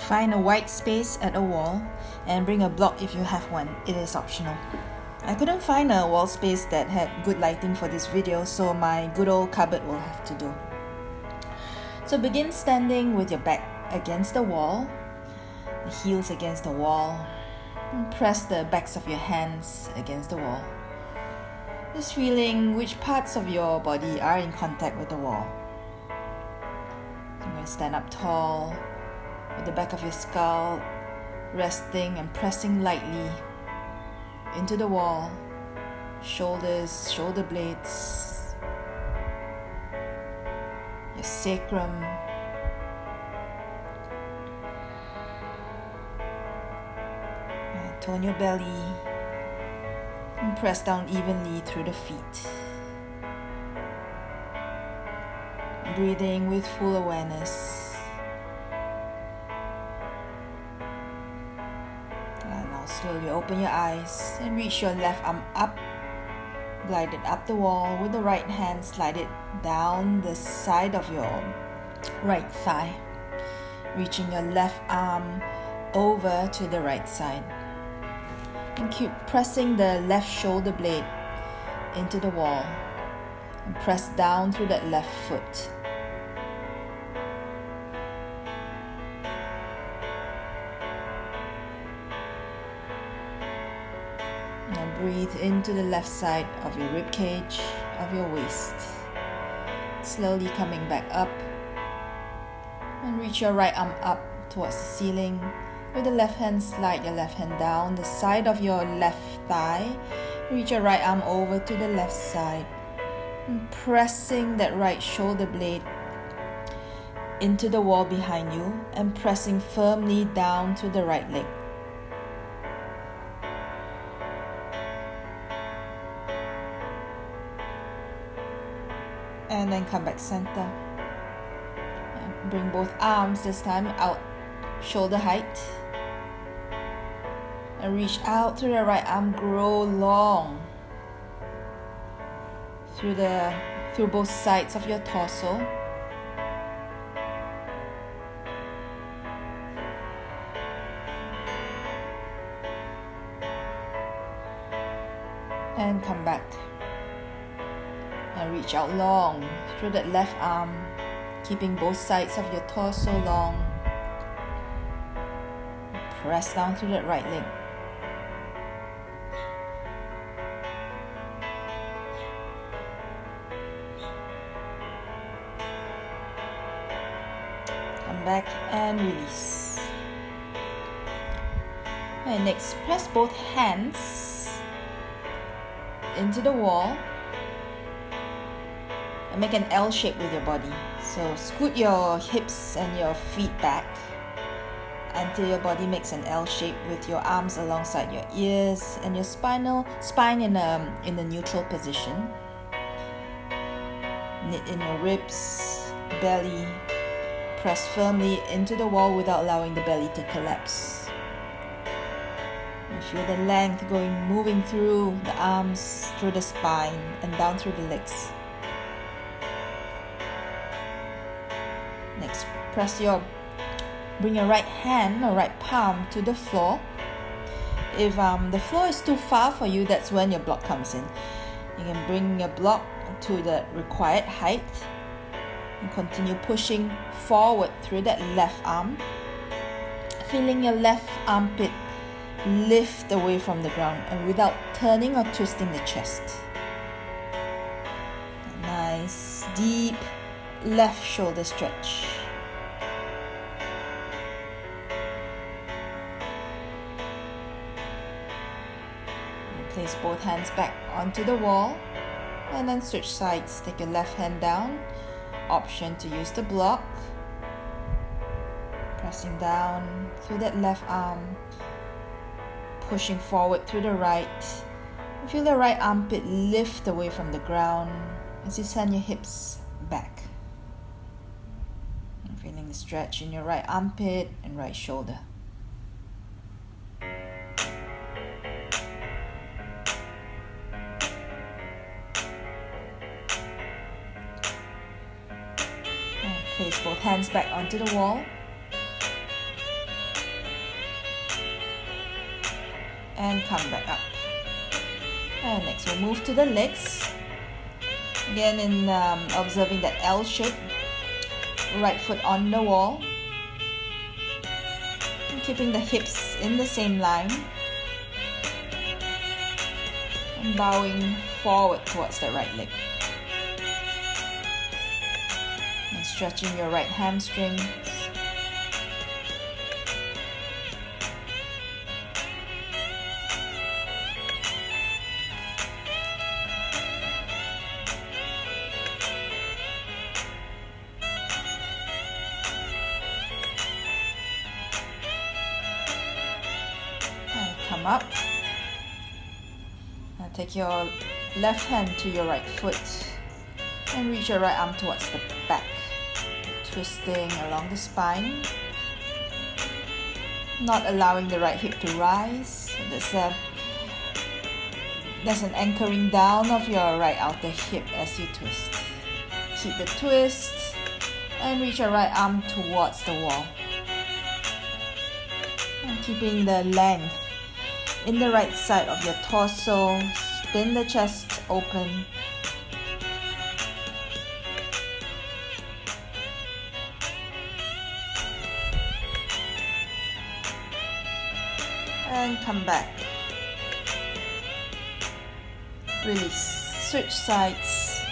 Find a white space at a wall and bring a block if you have one. It is optional. I couldn't find a wall space that had good lighting for this video, so my good old cupboard will have to do. So begin standing with your back against the wall, the heels against the wall, and press the backs of your hands against the wall. Just feeling which parts of your body are in contact with the wall. So you're going to stand up tall with the back of your skull resting and pressing lightly into the wall, shoulders, shoulder blades, your sacrum, and tone your belly, and press down evenly through the feet. Breathing with full awareness. Slowly open your eyes and reach your left arm up, glide it up the wall. With the right hand, slide it down the side of your right thigh, reaching your left arm over to the right side. And keep pressing the left shoulder blade into the wall and press down through that left foot. Breathe into the left side of your rib cage, of your waist. Slowly coming back up. And reach your right arm up towards the ceiling. With the left hand, slide your left hand down the side of your left thigh. Reach your right arm over to the left side. And pressing that right shoulder blade into the wall behind you and pressing firmly down to the right leg. And then come back center. And bring both arms this time out shoulder height. And reach out through the right arm, grow long through both sides of your torso. And come back. And reach out long through that left arm, keeping both sides of your torso long. Press down through that right leg. Come back and release. And next, press both hands into the wall. Make an L shape with your body. So scoot your hips and your feet back until your body makes an L shape with your arms alongside your ears and your spine in a neutral position. Knit in your ribs, belly. Press firmly into the wall without allowing the belly to collapse. And feel the length moving through the arms, through the spine, and down through the legs. Next, bring your right hand or right palm to the floor. If the floor is too far for you, that's when your block comes in. You can bring your block to the required height and continue pushing forward through that left arm. Feeling your left armpit lift away from the ground and without turning or twisting the chest. Nice, deep left shoulder stretch. Place both hands back onto the wall and then switch sides. Take your left hand down. Option to use the block. Pressing down through that left arm. Pushing forward through the right. Feel the right armpit lift away from the ground as you send your hips back. And feeling the stretch in your right armpit and right shoulder. Place both hands back onto the wall. and come back up. And next we'll move to the legs. Again, in observing that L shape, right foot on the wall, and keeping the hips in the same line, and bowing forward towards the right leg, and stretching your right hamstrings. Come up. Now take your left hand to your right foot and reach your right arm towards the back, twisting along the spine, not allowing the right hip to rise. So there's an anchoring down of your right outer hip as you twist. Keep the twist and reach your right arm towards the wall, and keeping the length in the right side of your torso. Spin the chest open. And come back. Release. Switch sides.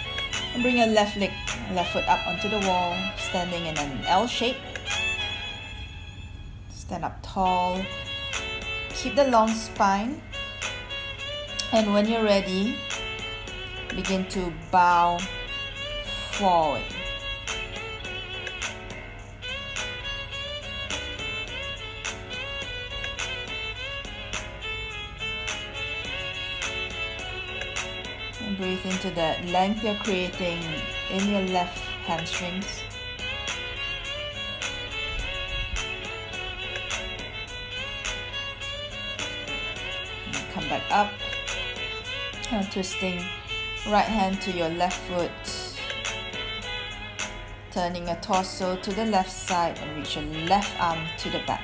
And bring your left foot up onto the wall, standing in an L shape. Stand up tall. Keep the long spine, and when you're ready, begin to bow forward. And breathe into the length you're creating in your left hamstrings. Come back up, and twisting right hand to your left foot, turning your torso to the left side and reach your left arm to the back.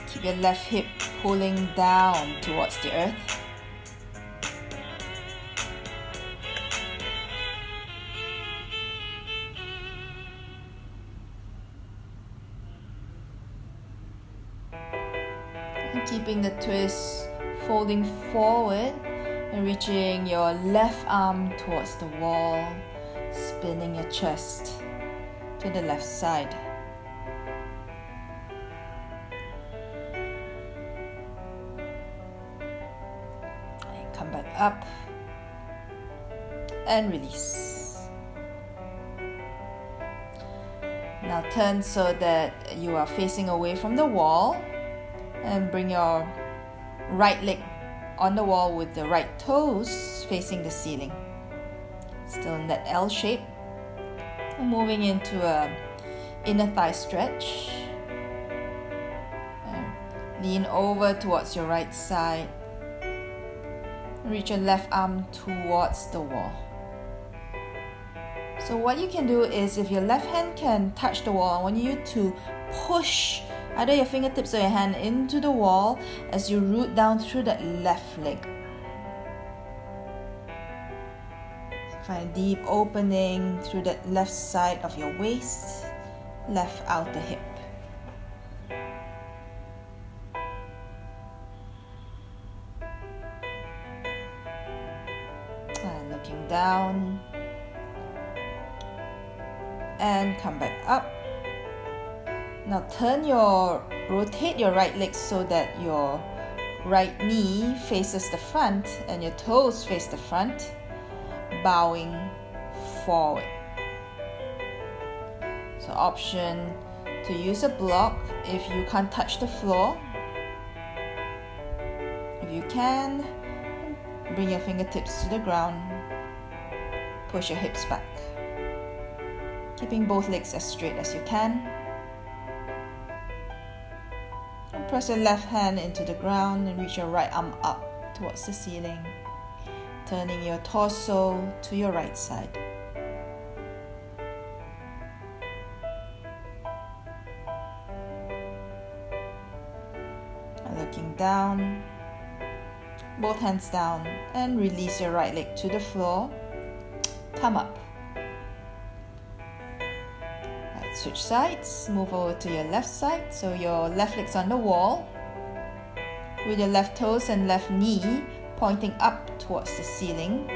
Keep your left hip pulling down towards the earth. And keeping the twist, folding forward and reaching your left arm towards the wall, spinning your chest to the left side. And come back up and release. Now turn so that you are facing away from the wall, and bring your right leg on the wall with the right toes facing the ceiling. Still in that L shape. And moving into a inner thigh stretch. And lean over towards your right side. Reach your left arm towards the wall. So what you can do is, if your left hand can touch the wall, I want you to push either your fingertips or your hand into the wall as you root down through that left leg. Find a deep opening through that left side of your waist, left outer hip. And looking down. And come back up. Now rotate your right leg so that your right knee faces the front and your toes face the front, bowing forward. So option to use a block if you can't touch the floor. If you can, bring your fingertips to the ground, push your hips back, keeping both legs as straight as you can. And press your left hand into the ground and reach your right arm up towards the ceiling, turning your torso to your right side. Looking down, both hands down, and release your right leg to the floor. Come up. Right, switch sides, move over to your left side. So your left leg's on the wall, with your left toes and left knee pointing up towards the ceiling.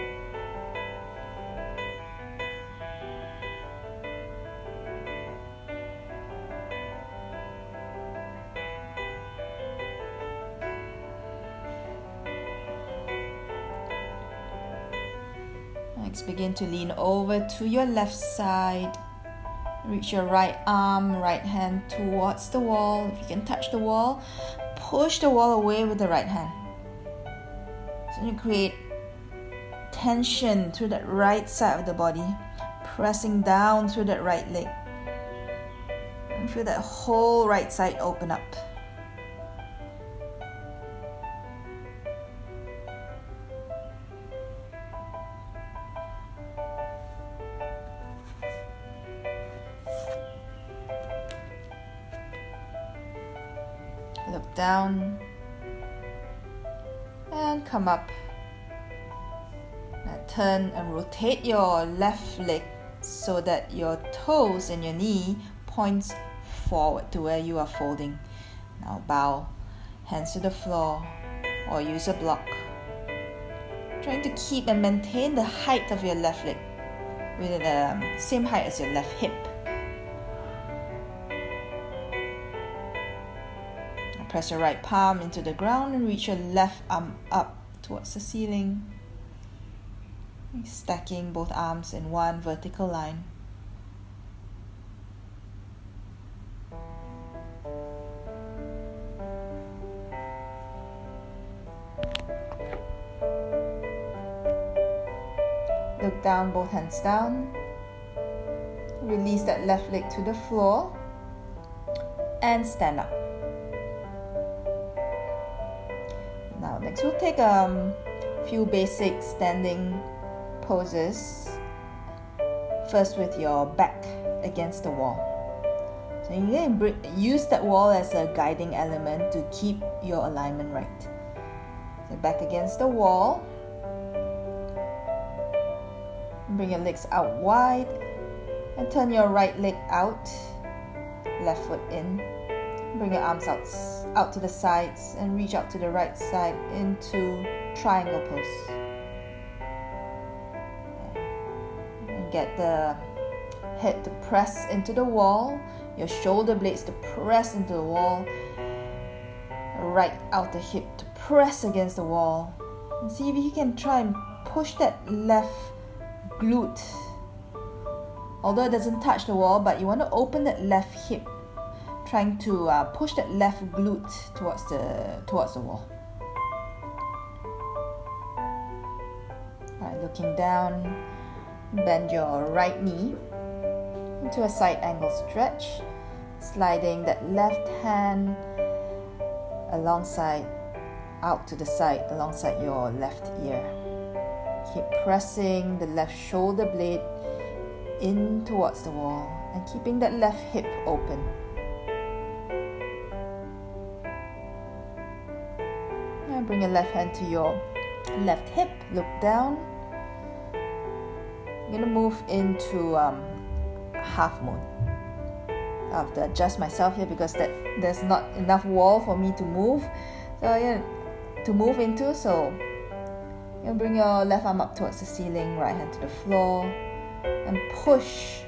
Next, begin to lean over to your left side. Reach your right arm, right hand towards the wall. If you can touch the wall, push the wall away with the right hand. So you create tension through that right side of the body, pressing down through that right leg. And feel that whole right side open up. Look down and come up. Now turn and rotate your left leg so that your toes and your knee points forward to where you are folding. Now bow, hands to the floor or use a block. Trying to keep and maintain the height of your left leg with the same height as your left hip. Press your right palm into the ground and reach your left arm up towards the ceiling. Stacking both arms in one vertical line. Look down, both hands down. Release that left leg to the floor and stand up. Now next we'll take a few basic standing poses. First with your back against the wall. So you can use that wall as a guiding element to keep your alignment right. So back against the wall. Bring your legs out wide and turn your right leg out, left foot in. Bring your arms out to the sides and reach out to the right side into triangle pose. And get the head to press into the wall, your shoulder blades to press into the wall, right outer hip to press against the wall. And see if you can try and push that left glute. Although it doesn't touch the wall, but you want to open that left hip, trying to push that left glute towards the wall. Alright, looking down, bend your right knee into a side angle stretch, sliding that left hand out to the side alongside your left ear. Keep pressing the left shoulder blade in towards the wall and keeping that left hip open. Now bring your left hand to your left hip, look down. I'm going to move into half moon. I have to adjust myself here because there's not enough wall for me to move. To move into. So you bring your left arm up towards the ceiling, right hand to the floor, and push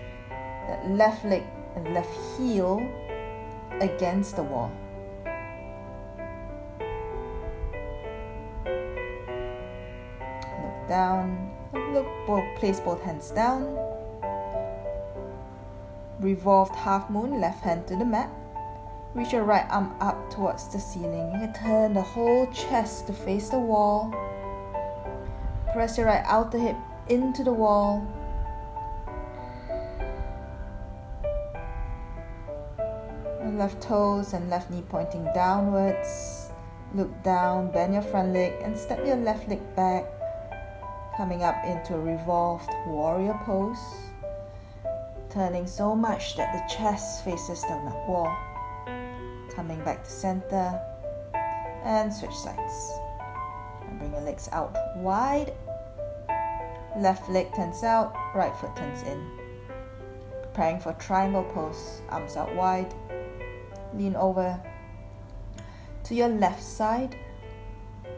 that left leg and left heel against the wall. Look down. Place both hands down. Revolved half moon, left hand to the mat. Reach your right arm up towards the ceiling. You can turn the whole chest to face the wall. Press your right outer hip into the wall. And left toes and left knee pointing downwards. Look down, bend your front leg and step your left leg back. Coming up into a revolved warrior pose. Turning so much that the chest faces the wall. Coming back to center. And switch sides. And bring your legs out wide. Left leg turns out, right foot turns in. Preparing for triangle pose, arms out wide. Lean over to your left side.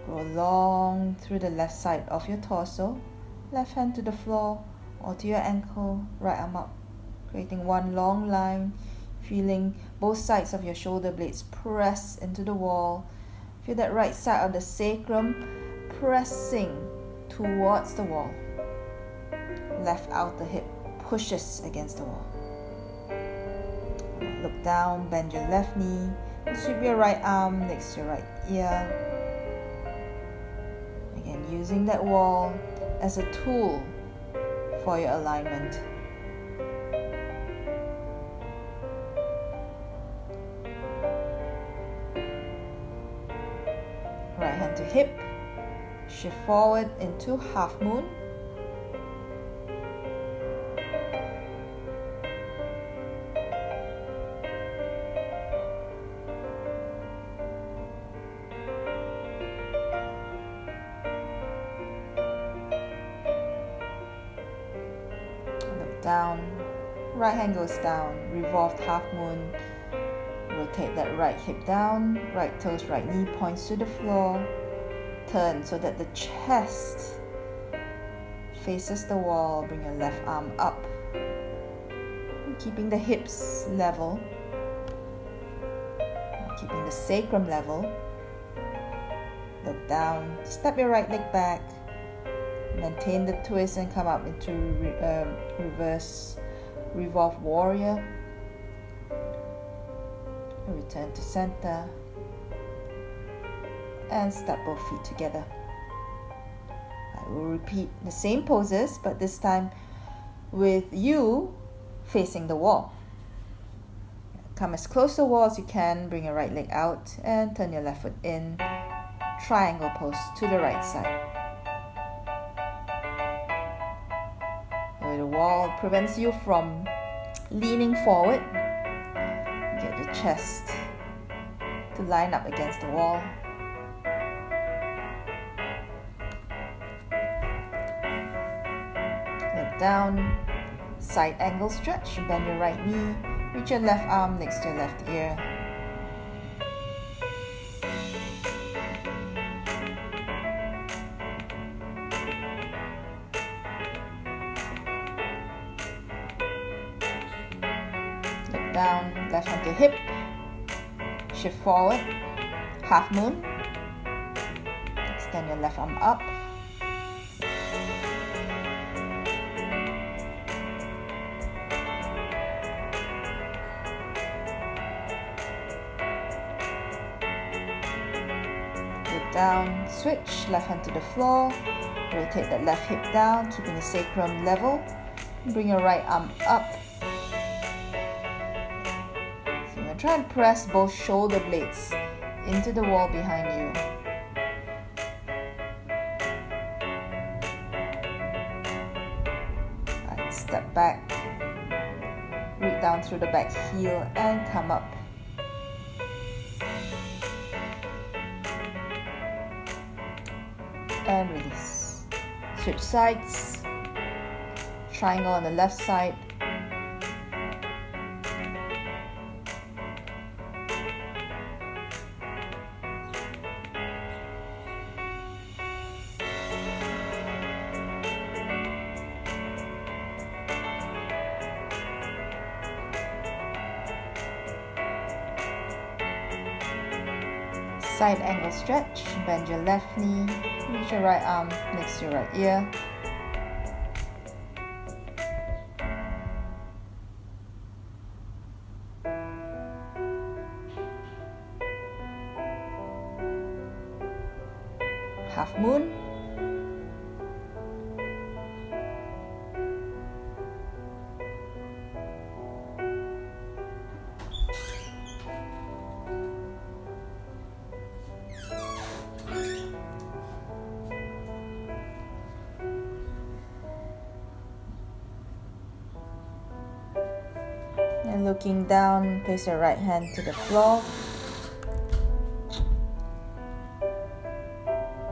Go long through the left side of your torso. Left hand to the floor or to your ankle, right arm up. Creating one long line. Feeling both sides of your shoulder blades press into the wall. Feel that right side of the sacrum pressing towards the wall. Left outer hip pushes against the wall. Look down, bend your left knee, sweep your right arm next to your right ear. Again, using that wall as a tool for your alignment. Right hand to hip, shift forward into half moon. Look down, right hand goes down, revolved half moon. Rotate that right hip down, right toes, right knee points to the floor. Turn so that the chest faces the wall. Bring your left arm up. Keeping the hips level. Keeping the sacrum level. Look down. Step your right leg back. Maintain the twist and come up into reverse revolve warrior. Return to center and step both feet together. I will repeat the same poses, but this time with you facing the wall. Come as close to the wall as you can, bring your right leg out and turn your left foot in. Triangle pose to the right side. Where the wall prevents you from leaning forward. Get your chest to line up against the wall. Look down, side angle stretch, bend your right knee, reach your left arm next to your left ear. Down, left hand to hip, shift forward, half moon, extend your left arm up, look down, switch, left hand to the floor, rotate that left hip down, keeping the sacrum level, bring your right arm up. Try and press both shoulder blades into the wall behind you. Right, step back, root down through the back heel and come up. And release. Switch sides. Triangle on the left side. Side angle stretch, bend your left knee, reach your right arm next to your right ear. Half moon. And looking down, place your right hand to the floor.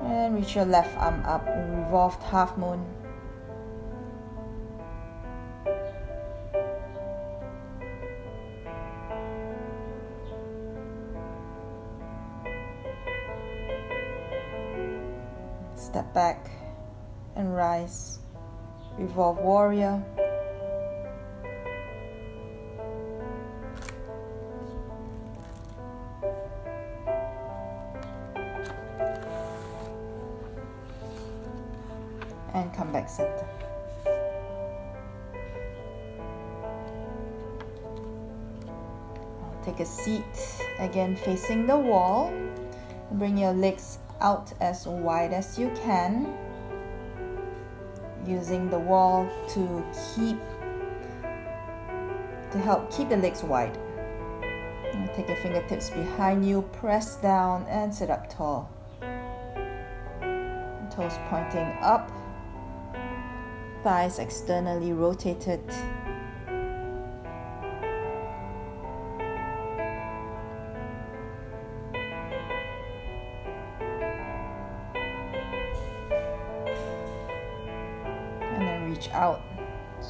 And reach your left arm up, revolved half moon. Step back and rise, revolve warrior. And come back center. Take a seat, again facing the wall. Bring your legs out as wide as you can, using the wall to help keep the legs wide. Take your fingertips behind you, press down and sit up tall. Toes pointing up, thighs externally rotated. And then reach out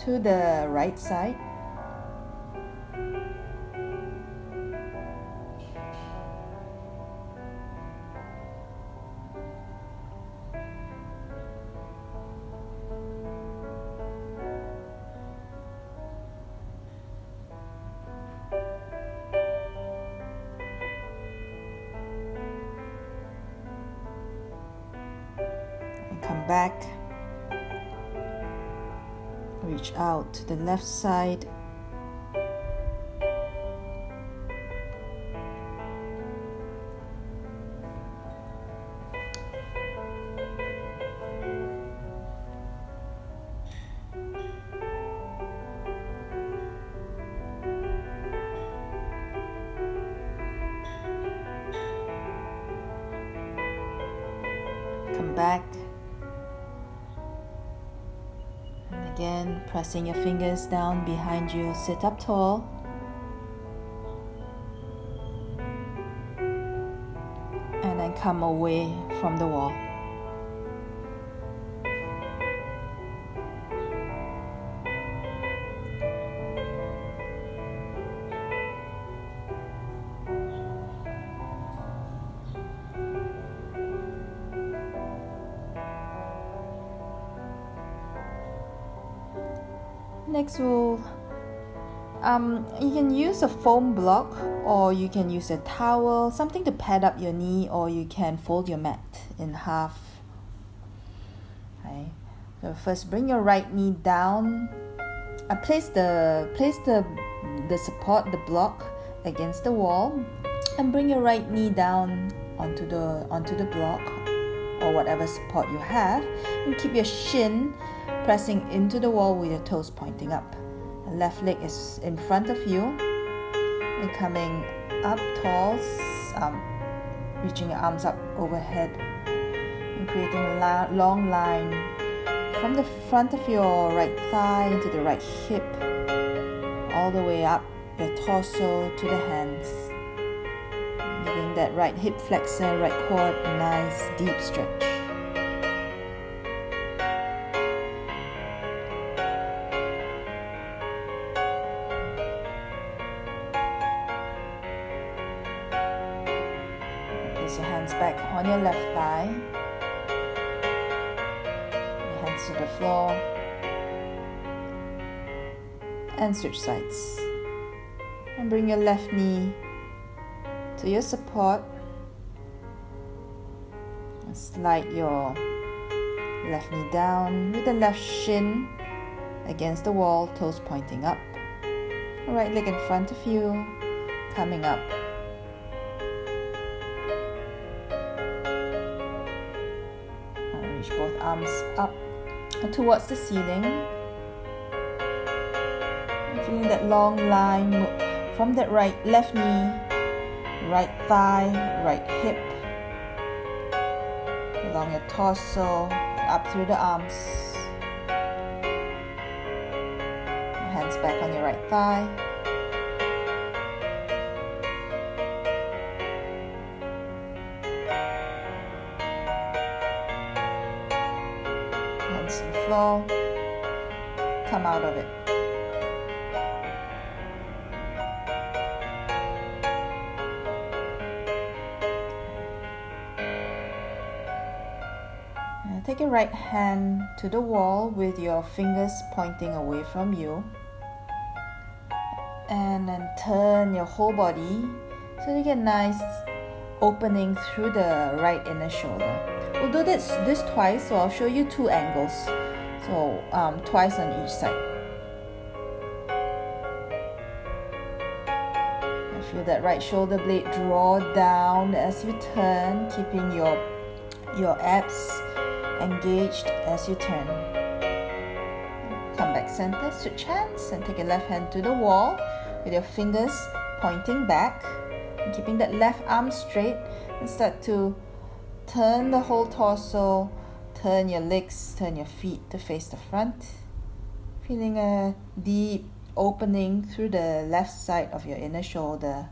to the right side. Come back, reach out to the left side, come back. Again, pressing your fingers down behind you, sit up tall. And then come away from the wall. Next, you can use a foam block, or you can use a towel, something to pad up your knee, or you can fold your mat in half. Okay. So first, bring your right knee down. Place the support, the block, against the wall, and bring your right knee down onto the block or whatever support you have, and keep your shin pressing into the wall with your toes pointing up. The left leg is in front of you and coming up tall, reaching your arms up overhead and creating a long line from the front of your right thigh into the right hip, all the way up your torso to the hands, giving that right hip flexor, right quad a nice deep stretch. Place your hands back on your left thigh, your hands to the floor, and switch sides. And bring your left knee to your support. And slide your left knee down with the left shin against the wall, toes pointing up. Right leg in front of you, coming up. And reach both arms up and towards the ceiling. And feeling that long line from that left knee, right thigh, right hip, along your torso, up through the arms. Hands back on your right thigh. floor, come out of it. Now take your right hand to the wall with your fingers pointing away from you. And then turn your whole body so you get a nice opening through the right inner shoulder. We'll do this twice, so I'll show you 2 angles. So twice on each side. I feel that right shoulder blade draw down as you turn, keeping your abs engaged as you turn. Come back center, switch hands, and take your left hand to the wall with your fingers pointing back, and keeping that left arm straight, and start to turn the whole torso, turn your legs, turn your feet to face the front, feeling a deep opening through the left side of your inner shoulder,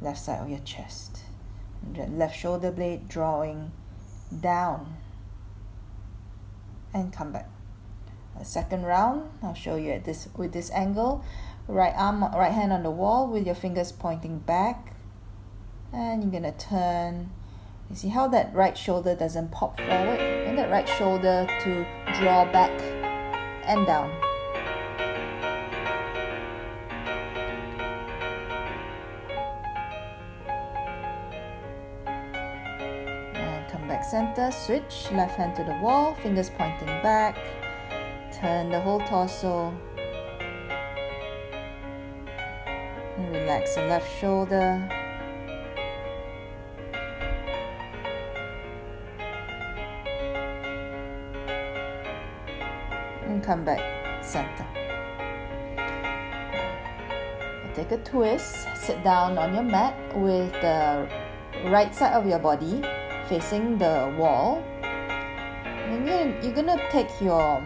left side of your chest, and the left shoulder blade drawing down, and come back. A second round, I'll show you with this angle. Right hand on the wall with your fingers pointing back, and you're gonna turn. You see how that right shoulder doesn't pop forward, and that right shoulder to draw back and down. And come back center, switch, left hand to the wall, fingers pointing back, turn the whole torso. And relax the left shoulder. And come back center. Take a twist, sit down on your mat with the right side of your body facing the wall. And you're gonna take your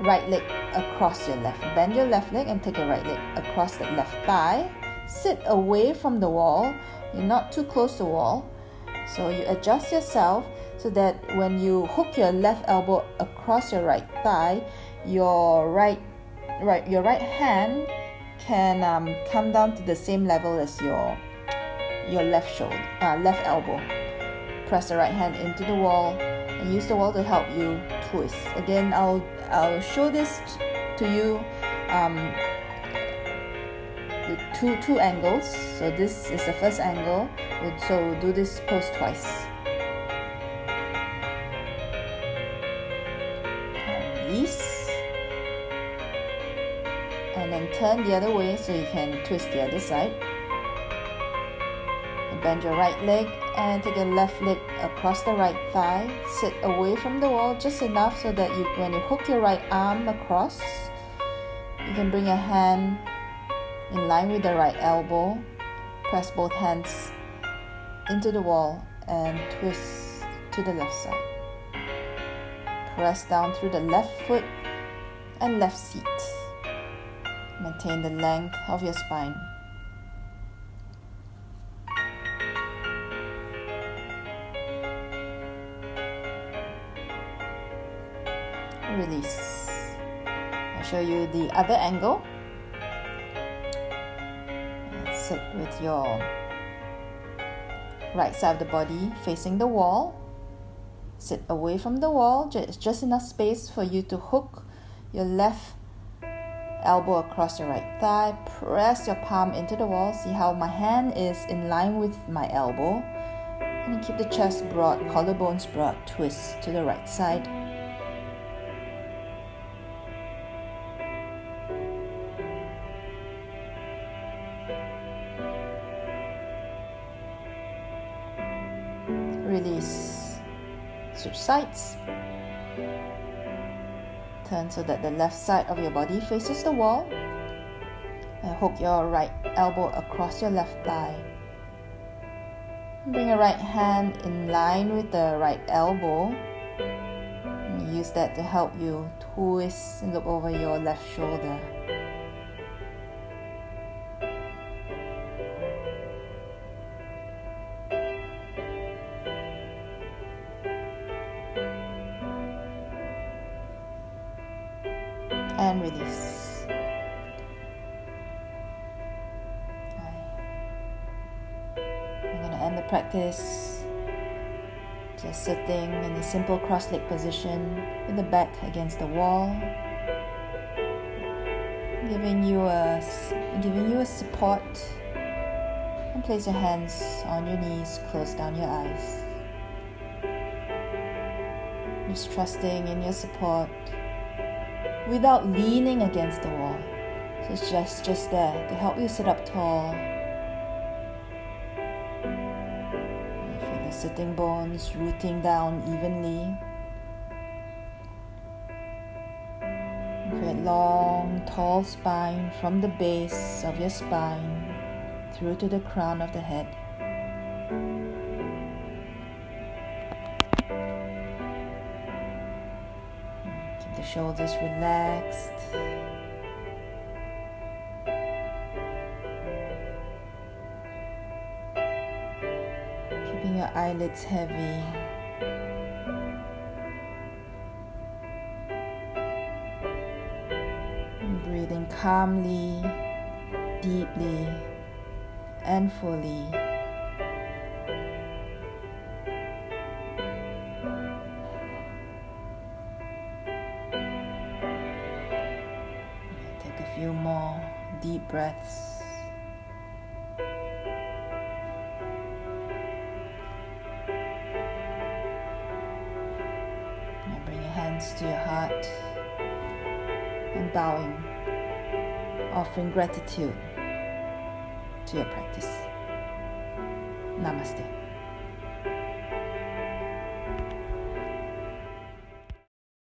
right leg across your left. Bend your left leg and take your right leg across the left thigh. Sit away from the wall. You're not too close to the wall. So you adjust yourself so that when you hook your left elbow across your right thigh, your right hand can come down to the same level as your left shoulder, left elbow. Press the right hand into the wall and use the wall to help you twist. Again, I'll show this to you with two angles. So this is the first angle. So we'll do this pose twice. And release. And then turn the other way so you can twist the other side. And bend your right leg and take your left leg across the right thigh. Sit away from the wall just enough so that when you hook your right arm across, you can bring your hand in line with the right elbow. Press both hands into the wall and twist to the left side. Press down through the left foot and left seat. Maintain the length of your spine. Release. I'll show you the other angle. And sit with your right side of the body facing the wall. Sit away from the wall, just enough space for you to hook your left elbow across your right thigh. Press your palm into the wall. See how my hand is in line with my elbow. And you keep the chest broad, collarbones broad. Twist to the right side. Release. Switch sides. Turn so that the left side of your body faces the wall. And hook your right elbow across your left thigh. Bring your right hand in line with the right elbow. And use that to help you twist and look over your left shoulder. and release. I'm going to end the practice just sitting in a simple cross-leg position with the back against the wall, giving you a support, and place your hands on your knees, close down your eyes. Just trusting in your support without leaning against the wall. So it's just there to help you sit up tall. You feel the sitting bones rooting down evenly. Create long, tall spine from the base of your spine through to the crown of the head. Keep the shoulders relaxed. Keeping your eyelids heavy. Breathing calmly, deeply, and fully. Take a few more deep breaths. Now bring your hands to your heart and bowing, offering gratitude to your practice. Namaste.